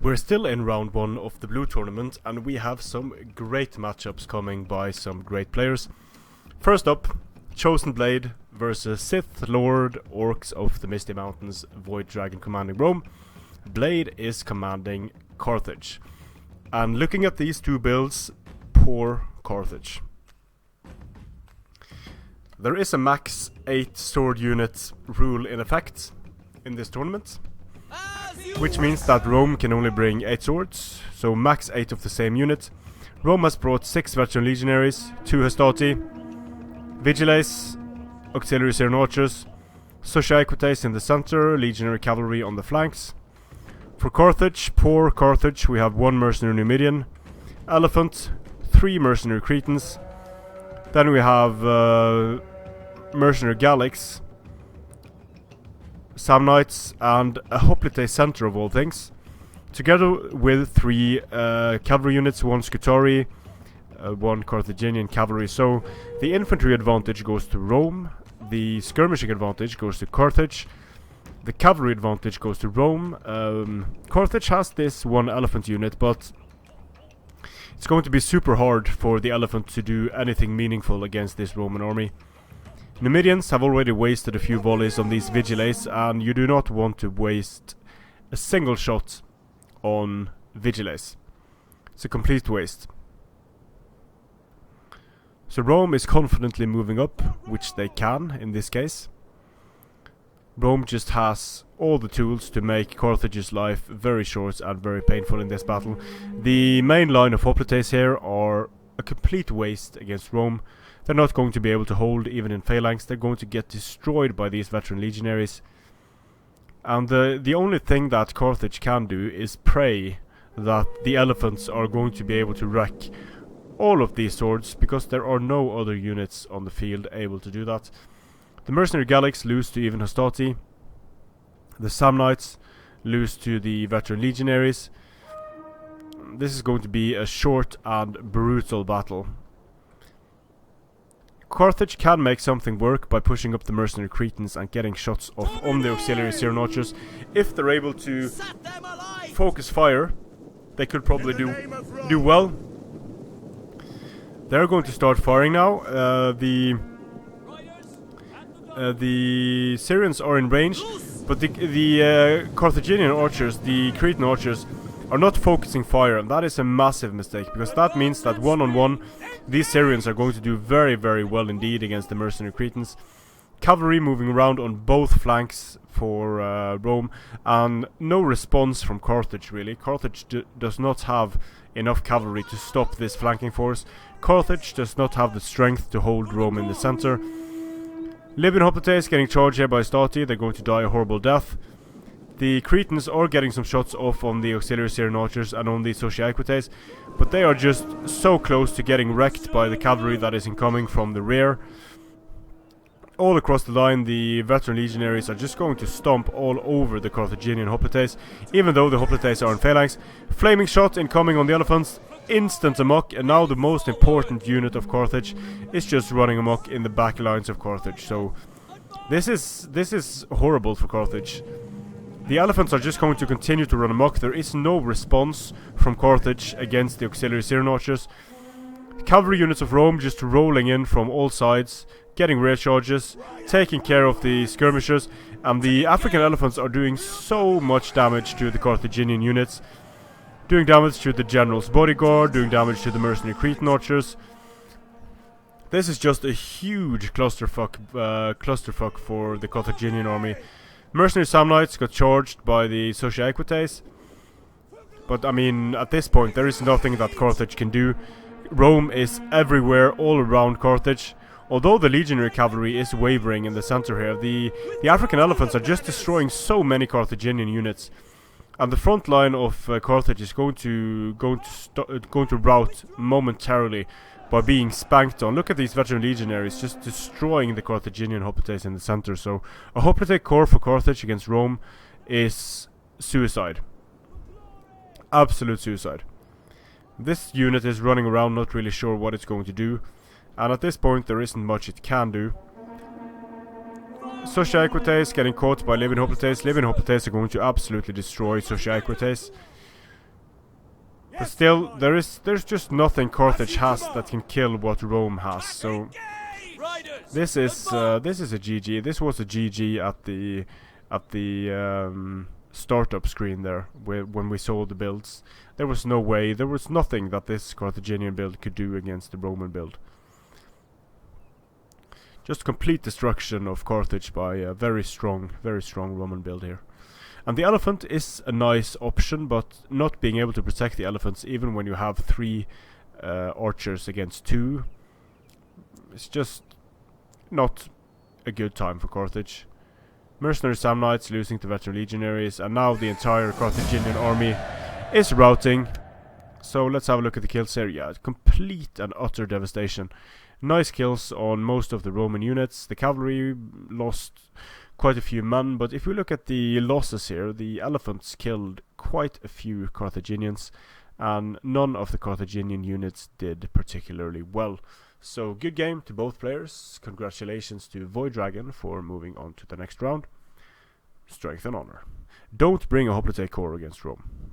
We're still in round 1 of the blue tournament, and we have some great matchups coming by some great players. First up, Chosen Blade versus Sith Lord Orcs of the Misty Mountains, VoidDragon commanding Rome. Blade is commanding Carthage. And looking at these two builds, poor Carthage. There is a max 8 sword unit rule in effect in this tournament, which means that Rome can only bring 8 swords, so max 8 of the same unit. Rome has brought 6 veteran legionaries, 2 Hastati, Vigiles, auxiliary Syrian archers, Sociaequites in the center, legionary cavalry on the flanks. For Carthage, poor Carthage, we have 1 mercenary Numidian, Elephant, 3 mercenary Cretans. Then we have mercenary Gallics, Samnites, and a Hoplite center of all things, together with 3 cavalry units, 1 Scutari, 1 Carthaginian cavalry. So the infantry advantage goes to Rome, the skirmishing advantage goes to Carthage, the cavalry advantage goes to Rome. Carthage has this 1 elephant unit, but it's going to be super hard for the elephant to do anything meaningful against this Roman army. Numidians have already wasted a few volleys on these Vigiles, and you do not want to waste a single shot on Vigiles. It's a complete waste. So Rome is confidently moving up, which they can in this case. Rome just has all the tools to make Carthage's life very short and very painful in this battle. The main line of Hoplites here are a complete waste against Rome. They're not going to be able to hold even in phalanx. They're going to get destroyed by these veteran legionaries. And the only thing that Carthage can do is pray that the elephants are going to be able to wreck all of these swords, because there are no other units on the field able to do that. The mercenary Gallics lose to even Hastati. The Samnites lose to the veteran legionaries. This is going to be a short and brutal battle. Carthage can make something work by pushing up the mercenary Cretans and getting shots off on the auxiliary Syrian archers. If they're able to focus fire, they could probably do well. They're going to start firing now. The Syrians are in range, but the Carthaginian archers, the Cretan archers, are not focusing fire, and that is a massive mistake, because that means that one-on-one these Syrians are going to do very, very well indeed against the mercenary Cretans. Cavalry moving around on both flanks for Rome, and no response from Carthage really. Carthage does not have enough cavalry to stop this flanking force. Carthage does not have the strength to hold Rome in the center. Libyan Hoplites getting charged here by Hastati. They're going to die a horrible death. The Cretans are getting some shots off on the auxiliary Syrian archers and on the Sociaequites, but they are just so close to getting wrecked by the cavalry that is incoming from the rear. All across the line, the veteran legionaries are just going to stomp all over the Carthaginian Hoplites, even though the Hoplites are in phalanx. Flaming shot incoming on the elephants, instant amok, and now the most important unit of Carthage is just running amok in the back lines of Carthage. So this is horrible for Carthage. The elephants are just going to continue to run amok. There is no response from Carthage against the auxiliary Syrian archers. Cavalry units of Rome just rolling in from all sides, getting rear charges, taking care of the skirmishers, and the African elephants are doing so much damage to the Carthaginian units. Doing damage to the general's bodyguard, doing damage to the mercenary Cretan archers. This is just a huge clusterfuck for the Carthaginian army. Mercenary Samnites got charged by the Sociaequites, but I mean, at this point there is nothing that Carthage can do. Rome is everywhere, all around Carthage. Although the legionary cavalry is wavering in the center here, the African elephants are just destroying so many Carthaginian units, and the front line of Carthage is going to rout momentarily by being spanked on. Look at these veteran legionaries just destroying the Carthaginian Hoplites in the center. So a Hoplite core for Carthage against Rome is suicide. Absolute suicide. This unit is running around not really sure what it's going to do, and at this point there isn't much it can do. Sociaequites getting caught by Libyan Hoplites. Libyan Hoplites are going to absolutely destroy Sociaequites. But still, there's just nothing Carthage has that can kill what Rome has. So this is a GG. This was a GG at the startup screen there, when we saw the builds. There was no way, there was nothing that this Carthaginian build could do against the Roman build. Just complete destruction of Carthage by a very strong Roman build here. And the elephant is a nice option, but not being able to protect the elephants even when you have 3 archers against 2, it's just not a good time for Carthage. Mercenary Samnites losing to veteran legionaries, and now the entire Carthaginian army is routing. So let's have a look at the kills here. Yeah, complete and utter devastation. Nice kills on most of the Roman units. The cavalry lost quite a few men, but if we look at the losses here, the elephants killed quite a few Carthaginians, and none of the Carthaginian units did particularly well. So good game to both players. Congratulations to VoidDragon for moving on to the next round. Strength and honor. Don't bring a hoplite core against Rome.